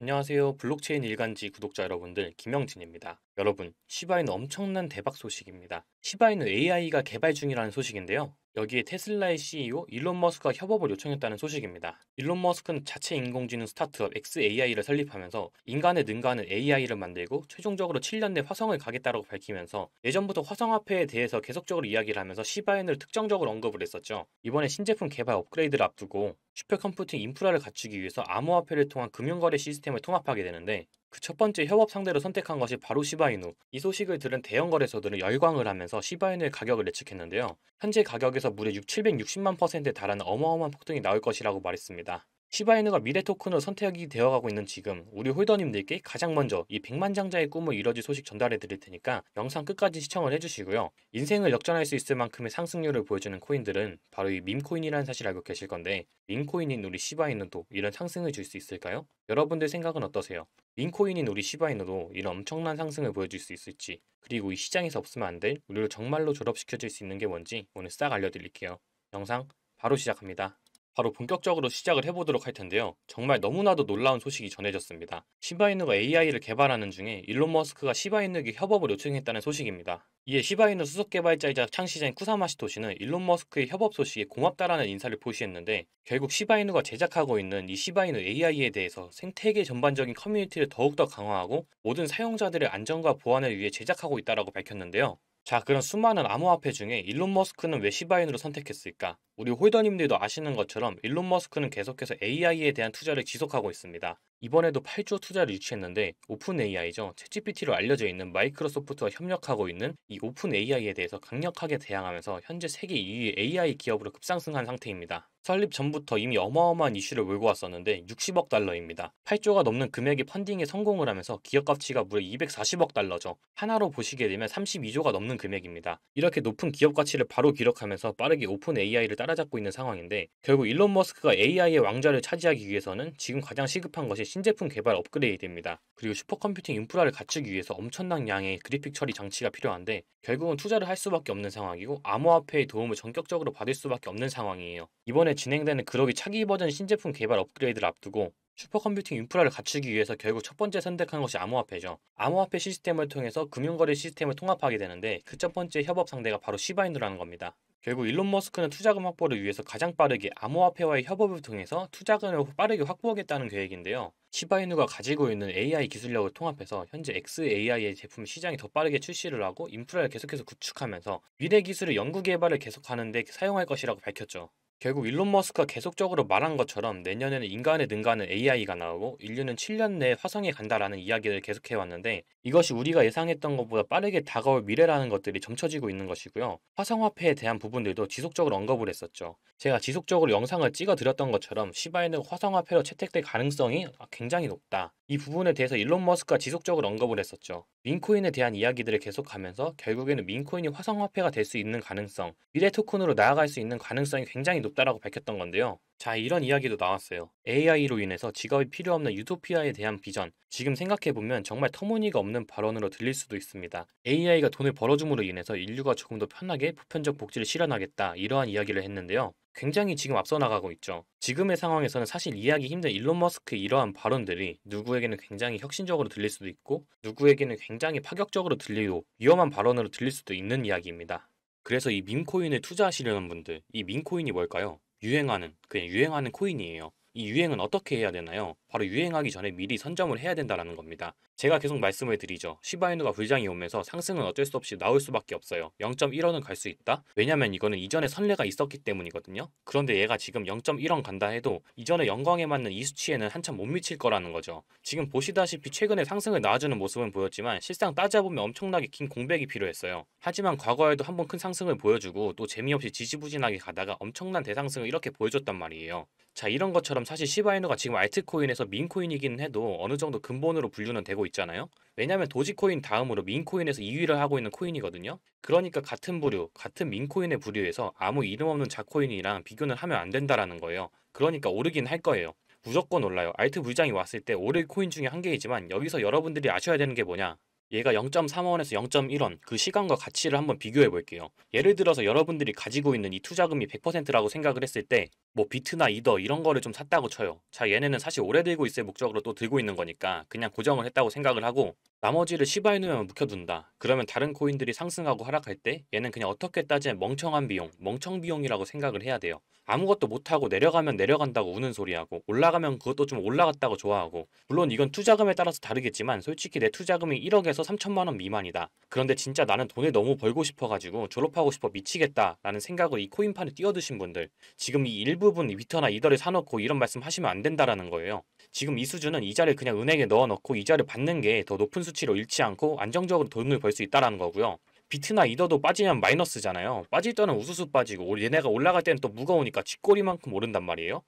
안녕하세요. 블록체인 일간지 구독자 여러분들, 김영진입니다. 여러분, 시바이누 엄청난 대박 소식입니다. 시바이누 AI가 개발 중이라는 소식인데요. 여기에 테슬라의 CEO 일론 머스크가 협업을 요청했다는 소식입니다. 일론 머스크는 자체 인공지능 스타트업 xAI를 설립하면서 인간에 능가하는 AI를 만들고 최종적으로 7년 내 화성을 가겠다고 밝히면서 예전부터 화성화폐에 대해서 계속적으로 이야기를 하면서 시바이누를 특정적으로 언급을 했었죠. 이번에 신제품 개발 업그레이드를 앞두고 슈퍼컴퓨팅 인프라를 갖추기 위해서 암호화폐를 통한 금융거래 시스템을 통합하게 되는데 그 첫 번째 협업 상대로 선택한 것이 바로 시바이누. 이 소식을 들은 대형 거래소들은 열광을 하면서 시바이누의 가격을 예측했는데요. 현재 가격에서 무려 760만%에 달하는 어마어마한 폭등이 나올 것이라고 말했습니다. 시바이누가 미래 토큰으로 선택이 되어가고 있는 지금 우리 홀더님들께 가장 먼저 이 백만장자의 꿈을 이뤄질 소식 전달해 드릴 테니까 영상 끝까지 시청을 해주시고요. 인생을 역전할 수 있을 만큼의 상승률을 보여주는 코인들은 바로 이 밈코인이라는 사실 알고 계실 건데 밈코인인 우리 시바이누도 이런 상승을 줄 수 있을까요? 여러분들 생각은 어떠세요? 밈코인인 우리 시바이누도 이런 엄청난 상승을 보여줄 수 있을지, 그리고 이 시장에서 없으면 안 될 우리를 정말로 졸업시켜줄 수 있는 게 뭔지 오늘 싹 알려드릴게요. 영상 바로 시작합니다. 바로 본격적으로 시작을 해보도록 할 텐데요. 정말 너무나도 놀라운 소식이 전해졌습니다. 시바이누가 AI를 개발하는 중에 일론 머스크가 시바이누에게 협업을 요청했다는 소식입니다. 이에 시바이누 수석 개발자이자 창시자인 쿠사마시토시는 일론 머스크의 협업 소식에 고맙다라는 인사를 표시했는데 결국 시바이누가 제작하고 있는 이 시바이누 AI에 대해서 생태계 전반적인 커뮤니티를 더욱더 강화하고 모든 사용자들의 안전과 보안을 위해 제작하고 있다라고 밝혔는데요. 자, 그런 수많은 암호화폐 중에 일론 머스크는 왜 시바이누를 선택했을까? 우리 홀더님들도 아시는 것처럼 일론 머스크는 계속해서 AI에 대한 투자를 지속하고 있습니다. 이번에도 8조 투자를 유치했는데 오픈 AI죠. 챗GPT로 알려져 있는 마이크로소프트와 협력하고 있는 이 오픈 AI에 대해서 강력하게 대항하면서 현재 세계 2위 AI 기업으로 급상승한 상태입니다. 설립 전부터 이미 어마어마한 이슈를 몰고 왔었는데 60억 달러입니다. 8조가 넘는 금액의 펀딩에 성공을 하면서 기업 가치가 무려 240억 달러죠. 하나로 보시게 되면 32조가 넘는 금액입니다. 이렇게 높은 기업 가치를 바로 기록하면서 빠르게 오픈 AI를 따라잡고 있는 상황인데 결국 일론 머스크가 AI의 왕좌를 차지하기 위해서는 지금 가장 시급한 것이 신제품 개발 업그레이드입니다. 그리고 슈퍼컴퓨팅 인프라를 갖추기 위해서 엄청난 양의 그래픽 처리 장치가 필요한데 결국은 투자를 할 수밖에 없는 상황이고 암호화폐의 도움을 전격적으로 받을 수밖에 없는 상황이에요. 이번에 진행되는 그러기 차기 버전 신제품 개발 업그레이드를 앞두고 슈퍼컴퓨팅 인프라를 갖추기 위해서 결국 첫 번째 선택한 것이 암호화폐죠. 암호화폐 시스템을 통해서 금융거래 시스템을 통합하게 되는데 그 첫 번째 협업 상대가 바로 시바이누라는 겁니다. 결국 일론 머스크는 투자금 확보를 위해서 가장 빠르게 암호화폐와의 협업을 통해서 투자금을 빠르게 확보하겠다는 계획인데요. 시바이누가 가지고 있는 AI 기술력을 통합해서 현재 xAI의 제품 시장이 더 빠르게 출시를 하고 인프라를 계속해서 구축하면서 미래 기술의 연구 개발을 계속하는 데 사용할 것이라고 밝혔죠. 결국 일론 머스크가 계속적으로 말한 것처럼 내년에는 인간에 능가하는 AI가 나오고 인류는 7년 내에 화성에 간다라는 이야기를 계속해왔는데 이것이 우리가 예상했던 것보다 빠르게 다가올 미래라는 것들이 점쳐지고 있는 것이고요. 화성화폐에 대한 부분들도 지속적으로 언급을 했었죠. 제가 지속적으로 영상을 찍어 드렸던 것처럼 시바이누가 화성화폐로 채택될 가능성이 굉장히 높다. 이 부분에 대해서 일론 머스크가 지속적으로 언급을 했었죠. 민코인에 대한 이야기들을 계속하면서 결국에는 민코인이 화성화폐가 될 수 있는 가능성, 미래 토큰으로 나아갈 수 있는 가능성이 굉장히 높다라고 밝혔던 건데요. 자, 이런 이야기도 나왔어요. AI로 인해서 직업이 필요 없는 유토피아에 대한 비전. 지금 생각해보면 정말 터무니가 없는 발언으로 들릴 수도 있습니다. AI가 돈을 벌어줌으로 인해서 인류가 조금 더 편하게 보편적 복지를 실현하겠다. 이러한 이야기를 했는데요. 굉장히 지금 앞서 나가고 있죠. 지금의 상황에서는 사실 이해하기 힘든 일론 머스크의 이러한 발언들이 누구에게는 굉장히 혁신적으로 들릴 수도 있고 누구에게는 굉장히 파격적으로 들리고 위험한 발언으로 들릴 수도 있는 이야기입니다. 그래서 이 밈코인을 투자하시려는 분들, 이 밈코인이 뭘까요? 그냥 유행하는 코인이에요. 이 유행은 어떻게 해야 되나요? 바로 유행하기 전에 미리 선점을 해야 된다는 겁니다. 제가 계속 말씀을 드리죠. 시바이누가 불장이 오면서 상승은 어쩔 수 없이 나올 수밖에 없어요. 0.1원은 갈 수 있다? 왜냐면 이거는 이전에 선례가 있었기 때문이거든요. 그런데 얘가 지금 0.1원 간다 해도 이전에 영광에 맞는 이 수치에는 한참 못 미칠 거라는 거죠. 지금 보시다시피 최근에 상승을 나와주는 모습은 보였지만 실상 따져보면 엄청나게 긴 공백이 필요했어요. 하지만 과거에도 한번 큰 상승을 보여주고 또 재미없이 지지부진하게 가다가 엄청난 대상승을 이렇게 보여줬단 말이에요. 자, 이런 것처럼 사실 시바이누가 지금 알트코인에서 밈코인이긴 해도 어느 정도 근본으로 분류는 되고 있잖아요. 왜냐면 도지코인 다음으로 밈코인에서 2위를 하고 있는 코인이거든요. 그러니까 같은 부류, 같은 밈코인의 부류에서 아무 이름 없는 자코인이랑 비교는 하면 안 된다라는 거예요. 그러니까 오르긴 할 거예요. 무조건 올라요. 알트 불장이 왔을 때 오를 코인 중에 한 개이지만 여기서 여러분들이 아셔야 되는 게 뭐냐? 얘가 0.3원에서 0.1원 그 시간과 가치를 한번 비교해 볼게요. 예를 들어서 여러분들이 가지고 있는 이 투자금이 100%라고 생각을 했을 때 뭐 비트나 이더 이런 거를 좀 샀다고 쳐요. 자, 얘네는 사실 오래 들고 있을 목적으로 또 들고 있는 거니까 그냥 고정을 했다고 생각을 하고 나머지를 시바이누에만 묵혀둔다. 그러면 다른 코인들이 상승하고 하락할 때 얘는 그냥 어떻게 따지면 멍청한 비용, 멍청 비용이라고 생각을 해야 돼요. 아무것도 못하고 내려가면 내려간다고 우는 소리하고 올라가면 그것도 좀 올라갔다고 좋아하고 물론 이건 투자금에 따라서 다르겠지만 솔직히 내 투자금이 1억에서 3천만 원 미만이다. 그런데 진짜 나는 돈을 너무 벌고 싶어가지고 졸업하고 싶어 미치겠다라는 생각으로 이 코인판에 뛰어드신 분들 지금 이 일부분 위터나 이더를 사놓고 이런 말씀 하시면 안 된다라는 거예요. 지금 이 수준은 이자를 그냥 은행에 넣어놓고 이자를 받는 게 더 높은 수치로 잃지 않고 안정적으로 돈을 벌 수 있다라는 거고요. 비트나 이더도 빠지면 마이너스잖아요. 빠질 때는 우수수 빠지고 얘네가 올라갈 때는 또 무거우니까 쥐꼬리만큼 오른단 말이에요.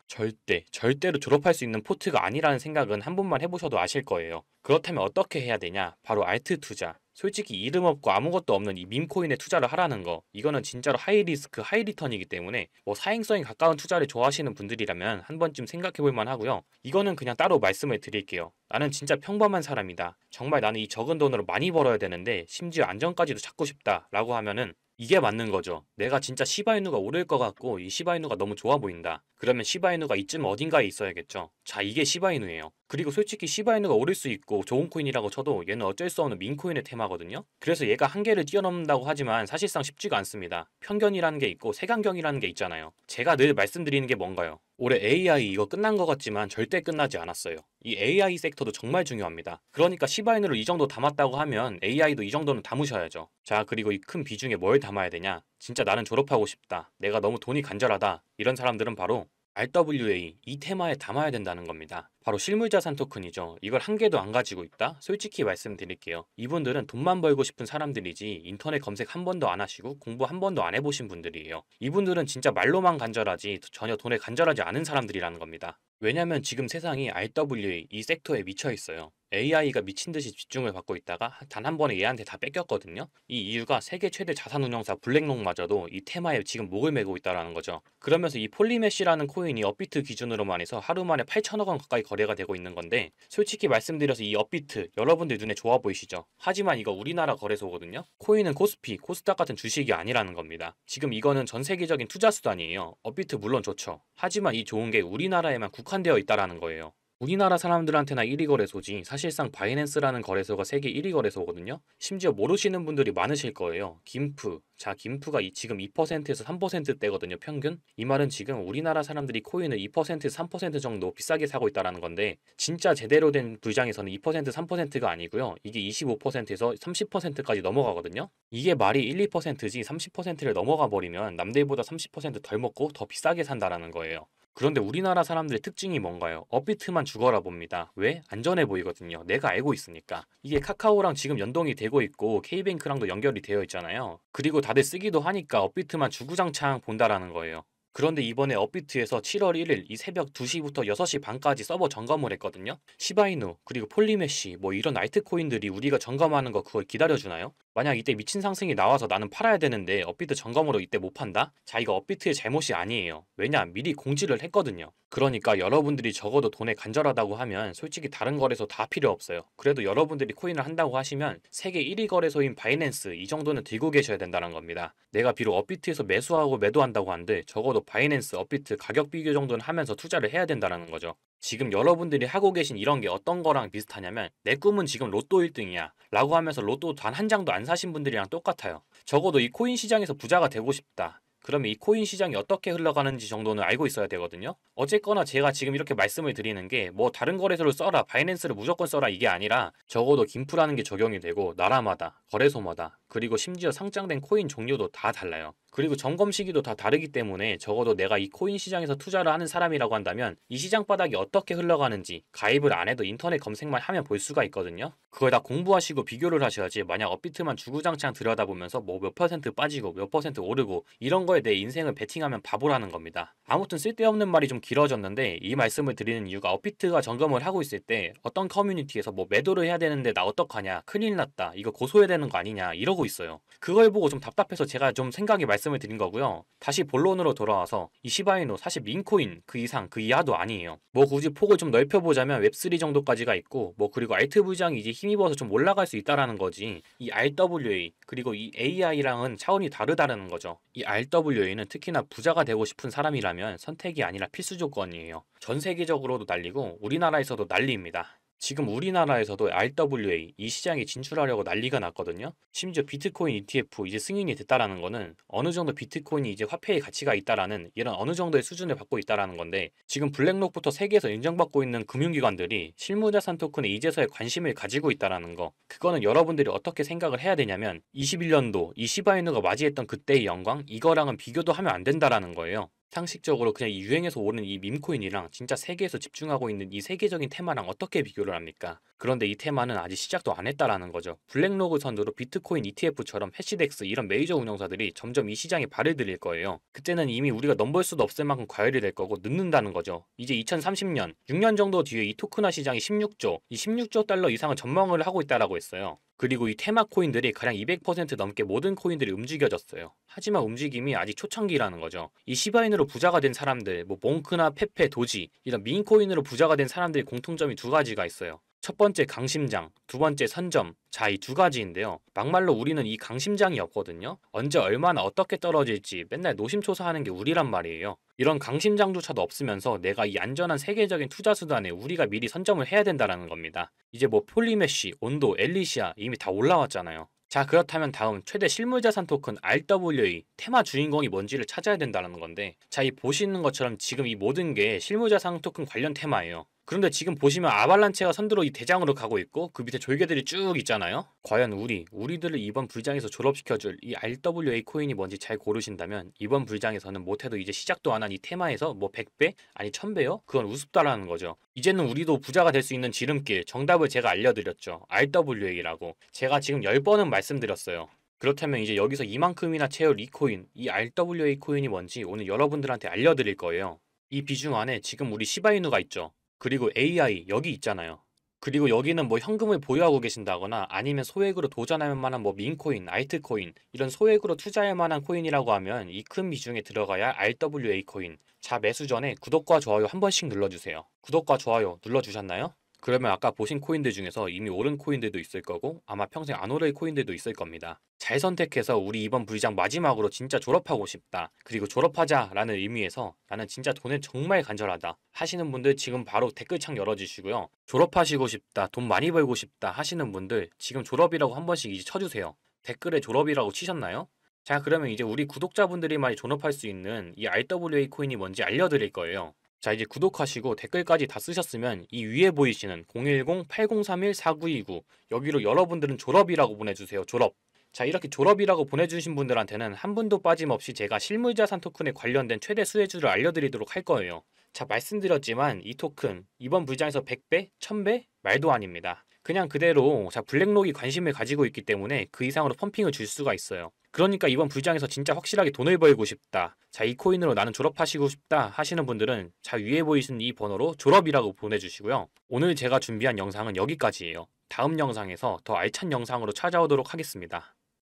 절대로 졸업할 수 있는 포트가 아니라는 생각은 한 번만 해보셔도 아실 거예요. 그렇다면 어떻게 해야 되냐? 바로 알트 투자. 솔직히 이름 없고 아무것도 없는 이 밈코인에 투자를 하라는 거 이거는 진짜로 하이 리스크 하이 리턴이기 때문에 뭐 사행성에 가까운 투자를 좋아하시는 분들이라면 한 번쯤 생각해 볼 만하고요. 이거는 그냥 따로 말씀을 드릴게요. 나는 진짜 평범한 사람이다. 정말 나는 이 적은 돈으로 많이 벌어야 되는데 심지어 안정까지도 찾고 싶다 라고 하면은 이게 맞는 거죠. 내가 진짜 시바이누가 오를 것 같고 이 시바이누가 너무 좋아 보인다. 그러면 시바이누가 이쯤 어딘가에 있어야겠죠. 자, 이게 시바이누예요. 그리고 솔직히 시바이누가 오를 수 있고 좋은 코인이라고 쳐도 얘는 어쩔 수 없는 밈코인의 테마거든요. 그래서 얘가 한계를 뛰어넘는다고 하지만 사실상 쉽지가 않습니다. 편견이라는 게 있고 색안경이라는 게 있잖아요. 제가 늘 말씀드리는 게 뭔가요? 올해 AI 이거 끝난 것 같지만 절대 끝나지 않았어요. 이 AI 섹터도 정말 중요합니다. 그러니까 시바이누를 이 정도 담았다고 하면 AI도 이 정도는 담으셔야죠. 자, 그리고 이 큰 비중에 뭘 담아야 되냐? 진짜 나는 졸업하고 싶다. 내가 너무 돈이 간절하다. 이런 사람들은 바로 RWA 이 테마에 담아야 된다는 겁니다. 바로 실물자산 토큰이죠. 이걸 한 개도 안 가지고 있다? 솔직히 말씀드릴게요. 이분들은 돈만 벌고 싶은 사람들이지 인터넷 검색 한 번도 안 하시고 공부 한 번도 안 해보신 분들이에요. 이분들은 진짜 말로만 간절하지 전혀 돈에 간절하지 않은 사람들이라는 겁니다. 왜냐면 지금 세상이 RWA 이 섹터에 미쳐 있어요. AI가 미친 듯이 집중을 받고 있다가 단 한 번에 얘한테 다 뺏겼거든요. 이 이유가 세계 최대 자산운용사 블랙록마저도 이 테마에 지금 목을 메고 있다라는 거죠. 그러면서 이 폴리메시라는 코인이 업비트 기준으로만 해서 하루 만에 8천억 원 가까이 거래가 되고 있는 건데 솔직히 말씀드려서 이 업비트 여러분들 눈에 좋아 보이시죠? 하지만 이거 우리나라 거래소거든요. 코인은 코스피, 코스닥 같은 주식이 아니라는 겁니다. 지금 이거는 전 세계적인 투자 수단이에요. 업비트 물론 좋죠. 하지만 이 좋은 게 우리나라에만 국한되어 있다라는 거예요. 우리나라 사람들한테나 1위 거래소지 사실상 바이낸스라는 거래소가 세계 1위 거래소거든요. 심지어 모르시는 분들이 많으실 거예요. 김프. 자, 김프가 지금 2%에서 3%대거든요, 평균. 이 말은 지금 우리나라 사람들이 코인을 2%에서 3% 정도 비싸게 사고 있다는 건데 진짜 제대로 된 불장에서는 2% 3%가 아니고요. 이게 25%에서 30%까지 넘어가거든요. 이게 말이 1, 2%지 30%를 넘어가 버리면 남들보다 30%덜 먹고 더 비싸게 산다라는 거예요. 그런데 우리나라 사람들의 특징이 뭔가요? 업비트만 죽어라 봅니다. 왜? 안전해 보이거든요. 내가 알고 있으니까. 이게 카카오랑 지금 연동이 되고 있고 K뱅크랑도 연결이 되어 있잖아요. 그리고 다들 쓰기도 하니까 업비트만 주구장창 본다라는 거예요. 그런데 이번에 업비트에서 7월 1일 이 새벽 2시부터 6시 반까지 서버 점검을 했거든요. 시바이누 그리고 폴리메시 뭐 이런 알트코인들이 우리가 점검하는 거 그걸 기다려주나요? 만약 이때 미친 상승이 나와서 나는 팔아야 되는데 업비트 점검으로 이때 못 판다? 자, 이거 업비트의 잘못이 아니에요. 왜냐? 미리 공지를 했거든요. 그러니까 여러분들이 적어도 돈에 간절하다고 하면 솔직히 다른 거래소 다 필요 없어요. 그래도 여러분들이 코인을 한다고 하시면 세계 1위 거래소인 바이낸스 이 정도는 들고 계셔야 된다는 겁니다. 내가 비록 업비트에서 매수하고 매도한다고 한들 적어도 바이낸스, 업비트 가격 비교 정도는 하면서 투자를 해야 된다는 거죠. 지금 여러분들이 하고 계신 이런 게 어떤 거랑 비슷하냐면 내 꿈은 지금 로또 1등이야 라고 하면서 로또 단 한 장도 안 사신 분들이랑 똑같아요. 적어도 이 코인 시장에서 부자가 되고 싶다. 그러면 이 코인 시장이 어떻게 흘러가는지 정도는 알고 있어야 되거든요. 어쨌거나 제가 지금 이렇게 말씀을 드리는 게 뭐 다른 거래소를 써라, 바이낸스를 무조건 써라 이게 아니라 적어도 김프라는 게 적용이 되고 나라마다, 거래소마다 그리고 심지어 상장된 코인 종류도 다 달라요. 그리고 점검 시기도 다 다르기 때문에 적어도 내가 이 코인 시장에서 투자를 하는 사람이라고 한다면 이 시장 바닥이 어떻게 흘러가는지 가입을 안 해도 인터넷 검색만 하면 볼 수가 있거든요. 그걸 다 공부하시고 비교를 하셔야지 만약 업비트만 주구장창 들여다보면서 뭐 몇 퍼센트 빠지고 몇 퍼센트 오르고 이런 거에 내 인생을 베팅하면 바보라는 겁니다. 아무튼 쓸데없는 말이 좀 길어졌는데 이 말씀을 드리는 이유가 업비트가 점검을 하고 있을 때 어떤 커뮤니티에서 뭐 매도를 해야 되는데 나 어떡하냐 큰일 났다 이거 고소해야 되는 거 아니냐 이러고 하고 있어요. 그걸 보고 좀 답답해서 제가 좀 생각에 말씀을 드린 거고요. 다시 본론으로 돌아와서 이 시바이누 사실 민코인 그 이상 그 이하도 아니에요. 뭐 굳이 폭을 좀 넓혀보자면 웹3 정도까지가 있고 뭐 그리고 알트 부장이 이제 힘입어서 좀 올라갈 수 있다라는 거지. 이 RWA 그리고 이 AI랑은 차원이 다르다는 거죠. 이 RWA는 특히나 부자가 되고 싶은 사람이라면 선택이 아니라 필수 조건이에요. 전 세계적으로도 난리고 우리나라에서도 난리입니다. 지금 우리나라에서도 RWA 이 시장에 진출하려고 난리가 났거든요. 심지어 비트코인 ETF 이제 승인이 됐다라는 거는 어느 정도 비트코인이 이제 화폐의 가치가 있다라는 이런 어느 정도의 수준을 받고 있다라는 건데, 지금 블랙록부터 세계에서 인정받고 있는 금융기관들이 실무자산 토큰에 이제서야 관심을 가지고 있다라는 거, 그거는 여러분들이 어떻게 생각을 해야 되냐면 21년도 이 시바이누가 맞이했던 그때의 영광 이거랑은 비교도 하면 안 된다라는 거예요. 상식적으로 그냥 이 유행에서 오른 이 밈코인이랑 진짜 세계에서 집중하고 있는 이 세계적인 테마랑 어떻게 비교를 합니까? 그런데 이 테마는 아직 시작도 안 했다라는 거죠. 블랙로그 선두로 비트코인 ETF처럼 해시덱스 이런 메이저 운용사들이 점점 이 시장에 발을 들일 거예요. 그때는 이미 우리가 넘볼 수도 없을 만큼 과열이 될 거고 늦는다는 거죠. 이제 2030년, 6년 정도 뒤에 이 토크나 시장이 16조, 이 16조 달러 이상을 전망을 하고 있다라고 했어요. 그리고 이 테마 코인들이 가량 200% 넘게 모든 코인들이 움직여졌어요. 하지만 움직임이 아직 초창기라는 거죠. 이 시바인으로 부자가 된 사람들, 뭐 몽크나 페페, 도지 이런 밈코인으로 부자가 된 사람들의 공통점이 두 가지가 있어요. 첫 번째 강심장, 두 번째 선점. 자, 이 두 가지인데요. 막말로 우리는 이 강심장이 없거든요. 언제 얼마나 어떻게 떨어질지 맨날 노심초사하는 게 우리란 말이에요. 이런 강심장조차도 없으면서 내가 이 안전한 세계적인 투자 수단에 우리가 미리 선점을 해야 된다는 겁니다. 이제 뭐 폴리메쉬, 온도, 엘리시아 이미 다 올라왔잖아요. 자, 그렇다면 다음 최대 실물자산 토큰 RWA 테마 주인공이 뭔지를 찾아야 된다는 건데, 자, 이 보시는 것처럼 지금 이 모든 게 실물자산 토큰 관련 테마예요. 그런데 지금 보시면 아발란체가 선두로 이 대장으로 가고 있고 그 밑에 졸개들이 쭉 있잖아요. 과연 우리들을 이번 불장에서 졸업시켜줄 이 RWA 코인이 뭔지 잘 고르신다면 이번 불장에서는 못해도 이제 시작도 안 한 이 테마에서 뭐 100배? 아니 1000배요? 그건 우습다라는 거죠. 이제는 우리도 부자가 될 수 있는 지름길, 정답을 제가 알려드렸죠. RWA라고. 제가 지금 10번은 말씀드렸어요. 그렇다면 이제 여기서 이만큼이나 채울 이 코인, 이 RWA 코인이 뭔지 오늘 여러분들한테 알려드릴 거예요. 이 비중 안에 지금 우리 시바이누가 있죠. 그리고 AI 여기 있잖아요. 그리고 여기는 뭐 현금을 보유하고 계신다거나 아니면 소액으로 도전할 만한 뭐 민코인, 알트코인 이런 소액으로 투자할 만한 코인이라고 하면 이 큰 비중에 들어가야 RWA 코인. 자, 매수 전에 구독과 좋아요 한 번씩 눌러주세요. 구독과 좋아요 눌러주셨나요? 그러면 아까 보신 코인들 중에서 이미 오른 코인들도 있을 거고 아마 평생 안 오를 코인들도 있을 겁니다. 잘 선택해서 우리 이번 불장 마지막으로 진짜 졸업하고 싶다, 그리고 졸업하자 라는 의미에서 나는 진짜 돈에 정말 간절하다 하시는 분들 지금 바로 댓글창 열어주시고요. 졸업하시고 싶다, 돈 많이 벌고 싶다 하시는 분들 지금 졸업이라고 한 번씩 이제 쳐주세요. 댓글에 졸업이라고 치셨나요? 자, 그러면 이제 우리 구독자분들이만이 존업할 수 있는 이 RWA 코인이 뭔지 알려드릴 거예요. 자, 이제 구독하시고 댓글까지 다 쓰셨으면 이 위에 보이시는 010-8031-4929 여기로 여러분들은 졸업이라고 보내주세요. 졸업. 자, 이렇게 졸업이라고 보내주신 분들한테는 한 분도 빠짐없이 제가 실물자산 토큰에 관련된 최대 수혜주를 알려드리도록 할 거예요. 자, 말씀드렸지만 이 토큰 이번 불장에서 100배? 1000배? 말도 아닙니다. 그냥 그대로 자 블랙록이 관심을 가지고 있기 때문에 그 이상으로 펌핑을 줄 수가 있어요. 그러니까 이번 불장에서 진짜 확실하게 돈을 벌고 싶다, 자 이 코인으로 나는 졸업하시고 싶다 하시는 분들은 자 위에 보이시는 이 번호로 졸업이라고 보내주시고요. 오늘 제가 준비한 영상은 여기까지예요. 다음 영상에서 더 알찬 영상으로 찾아오도록 하겠습니다.